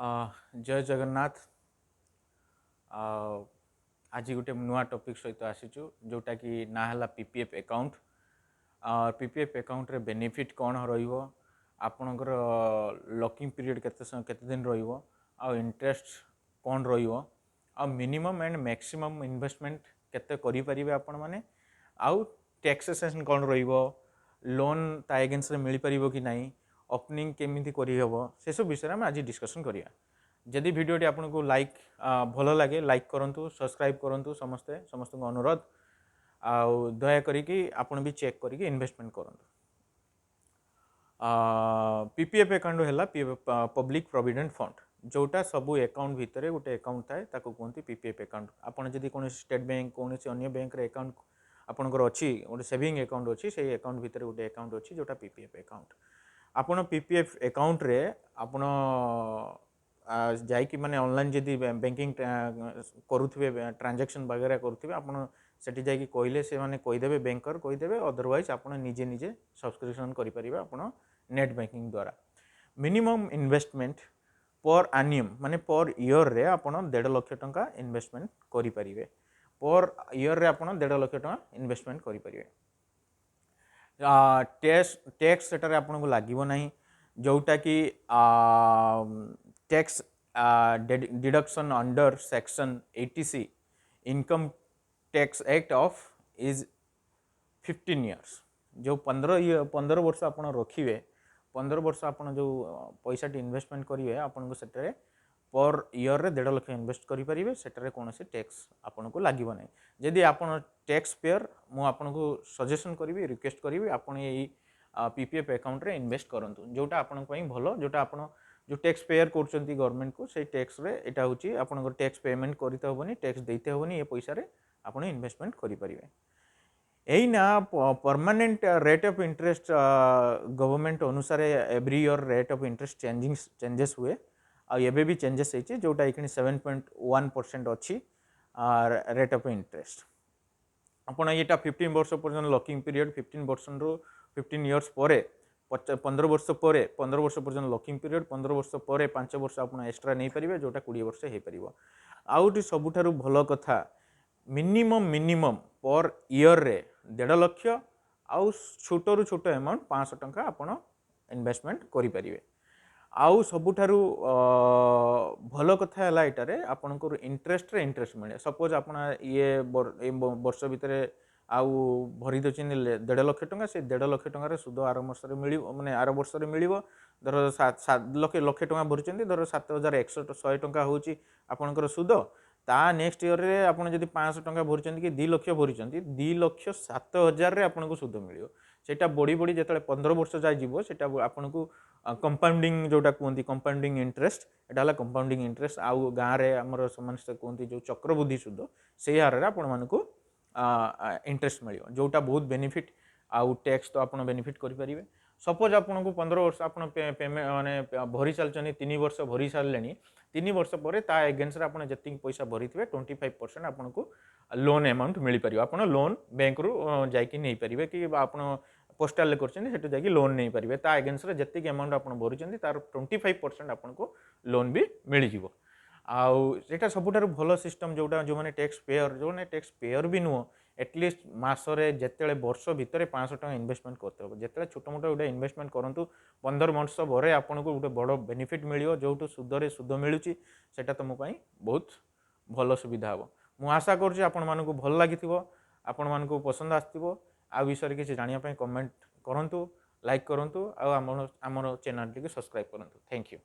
जय जगन्नाथ। आज गोटे नुआ टॉपिक सहित आसीचु जोटा कि ना है पीपीएफ अकाउंट। पीपीएफ अकाउंट रे बेनिफिट कौन रहिबो, आपणकर लॉकिंग पीरियड केते दिन रहिबो, आ इंटरेस्ट कौन रहिबो, आ मिनिमम एंड मैक्सिमम इन्वेस्टमेंट केते करि परिबे आपण माने, आउ टैक्सेशन कौन रहिबो, लोन ता एगेंस्ट रे मिल परिबो कि नाही, ओपनिंग केमिति करि हबो, से सब विषय में आज डिस्कशन करिया। जदि वीडियोटी आपको लाइक भल लगे लाइक करूँ, सब्सक्राइब करूँ, समस्त अनुरोध आउ दया करिकी आपण भी चेक करिकी इन्वेस्टमेंट करूँ। पीपीएफ अकाउंट है पब्लिक प्रोविडेंट फंड, जोटा सबू अकाउंट भितर गोटे अकाउंट थाए ताको कहते पीपीएफ अकाउंट। आपड़ जदि कौन स्टेट बैंक कौन अन्य बैंक रे अकाउंट आपंकर अच्छी गोटे सेविंग अकाउंट अच्छी, से अकाउंट भितर गोटे अकाउंट अच्छी जोटा पीपीएफ अकाउंट। आपण पीपीएफ अकाउंट रे आपण जाइकी माने ऑनलाइन जदि बैंकिंग करुथिबे, ट्रांजैक्शन वगैरह करुथिबे, आपण सेठी जाइकी कहले से माने कहिदेबे, बैंकर कहिदेबे, अदरवाइज आपण निजे निजे सब्सक्रिप्शन करि परिबे आपण नेट बैंकिंग द्वारा। मिनिमम इन्वेस्टमेंट पर एनियम माने पर ईयर रे आपण 1.5 लाख टंका इन्वेस्टमेंट करि परिबे। पर ईयर रे आपण 1.5 लाख टंका इन्वेस्टमेंट करि परिबे। टैक्स सेटारे आपको लागो ना, जोटा कि tax deduction under section 80C income tax act of is 15 years. जो 15 वर्ष आप रखिए, 15 वर्ष आप जो पैसा इन्वेस्टमेंट करेंगे, आपको से पर ईयर रे 1.5 लाख इन्वेस्ट करेंगे, सेटारे कौन से टैक्स आपको लागो ना। जदि आप टैक्स पेयर, मुझे सजेशन करी, रिक्वेस्ट करी, आपड़ ये पीपीएफ अकाउंट रे इन्वेस्ट करूँ, जोटा आपण भल, जोटा आप जो टैक्स पेयर कर गवर्नमेंट को, से टैक्स रे एटा होची आपन टैक्स पेमेंट करते हेनी, टैक्स देते हेनी, ये पैसा रे आपण इन्वेस्टमेंट करेंगे। यही ना permanent rate of interest government अनुसार every year rate of interest changes हुए, आबे भी चेंजेस होती, जोटा ये 7.1% अच्छी रेट ऑफ इंटरेस्ट। आपण यहाँ 15 वर्ष पर्यटन लॉकिंग पीरियड, 15 वर्ष रु 15 इयर्स पर 15 वर्ष पर 15 वर्ष पर्यटन लॉकिंग पीरियड, 15 वर्ष पर 5 वर्ष आप एक्सट्रा नहीं पारे, जोटा 20 वर्ष हो पार। आउट सबुठारु भल कथा, मिनिमम पर ईयर रे 1.5 लाख, आउ छोटू छोट अमाउंट 500 टंका आपण इन्वेस्टमेंट करें। आउ सबुठारु भल कथा है यहाँ आपंकर इंटरेस्ट रे इंटरेस्ट मिले। सपोज आप ये वर्ष भितर आउ भरी देते 1.5 लाख टंका, से 1.5 लाख टंकार सुध आर वर्ष मिल माने आर वर्ष मिल धर 7 लाख टंका भरी, धर 7,100 टंका हूँ आपंकर सुध। ता नेक्स्ट ईयर रे आप जब 500 टंका भरी कि 2 लाख भरी, 2,07,000 आपको सुध मिल। सेटा बढ़ी बढ़ी जो 15 वर्ष जाइए, से आपको कंपाउंडिंग जोटा कहते कंपाउंडिंग इंटरेस्ट, एटा है कंपाउंडिंग इंटरेस्ट। आउ गाँव में आमर समस्त कहते जो चक्रवृद्धि सुध, से हारे आपको इंटरेस्ट मिल, जोटा बहुत बेनिफिट। आउ टैक्स तो आप बेनिफिट करेंगे। सपोज आपको 15 वर्ष आप पेमेंट माने भरी चलते, 3 वर्ष भरी सारे, 3 वर्ष पर एगेन्स्ट आप जी पैसा भरी थे 25% आपको लोन अमाउंट मिल पार। आप लोन बैंक रु जापर कि आप पोस्टाल कर लोन नहीं पारे, ता एगेन्स्ट जी अमाउंट आप भरी तार 25% आपको लोन भी मिल जाव। आटा सबुठार भल सिस्टम, जोटा जो मैंने टैक्स पेयर, जो मैंने टैक्स पेयर भी नुह, एटलिस्ट मसरे जिते वर्ष भितर 500 टका इन्वेस्टमेंट करते हो, जिते छोट मोट गोटे इन्वेस्टमेंट करूँ, 15 वर्ष पर आपको गोटे बड़ बेनिफिट मिल, जो सुधे सुध मिलूँ, से तुमको बहुत भल सुविधा हम। मुझे आशा करुँच आपण भल लगी, आपण मानक पसंद आसो। आ विषय किसी जानापी कमेंट करूँ, लाइक करूँ, आमर चैनल टी सब्सक्राइब करूँ। Thank you.